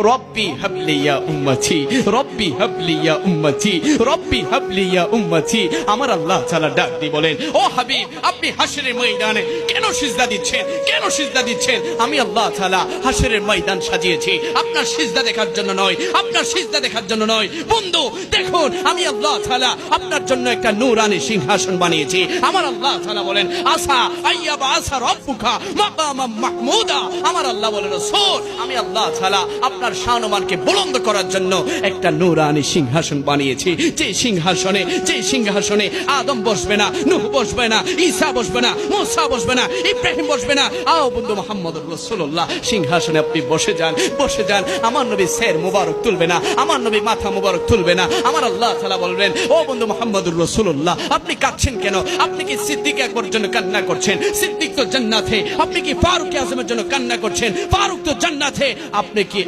রব্বি হাবলি ইয়া উম্মতি, রব্বি হাবলি ইয়া উম্মতি, রব্বি হাবলি ইয়া উম্মতি। আমার আল্লাহ তাআলা ডাক দিয়ে বলেন, ও হাবিব, আপনি হাশরের ময়দানে কেন সিজদা দিচ্ছেন? কেন সিজদা দিচ্ছেন? আমি আল্লাহ তাআলা হাশরের ময়দান সাজিয়েছি আপনার সিজদা দেখার জন্য নয়, আপনার সিজদা দেখার জন্য নয়। বন্ধু দেখুন, আমি আল্লাহ তাআলা আপনার জন্য একটা নূরানি সিংহাসন বানিয়েছি। আমার আল্লাহ তাআলা বলেন, আসা আইয়াবা আসা রব্বুকা মাকামাম মাহমুদা। আমার আল্লাহ বলেন, রাসূল, আমি আল্লাহ তাআলা আপনার শানমানকে বুলন্দ করার জন্য একটা নূরানি সিংহাসন বানিয়েছি। যে সিংহাসনে আদম বসবে না, নূহ বসবে না, ঈসা বসবে না, মুসা বসবে না, ইব্রাহিম বসবে না। আও বন্ধু মুহাম্মদুর রাসূলুল্লাহ, সিংহাসনে আপনি বসে যান, বসে যান। আমার নবী সের মুবারক তুলবে না, আমার নবী মাথা মুবারক তুলবে না। আমার আল্লাহ তাআলা বলবেন, ও বন্ধু মুহাম্মদুর রাসূলুল্লাহ, আপনি কাঁদছেন কেন? আপনি কি সিদ্দিক আকবর জন্য কান্না করছেন? সিদ্দিক তো জান্নাতে। আপনি কি ফারুক আজমের জন্য কান্না করছেন? ফারুক তো জান্নাতে। আপনি কি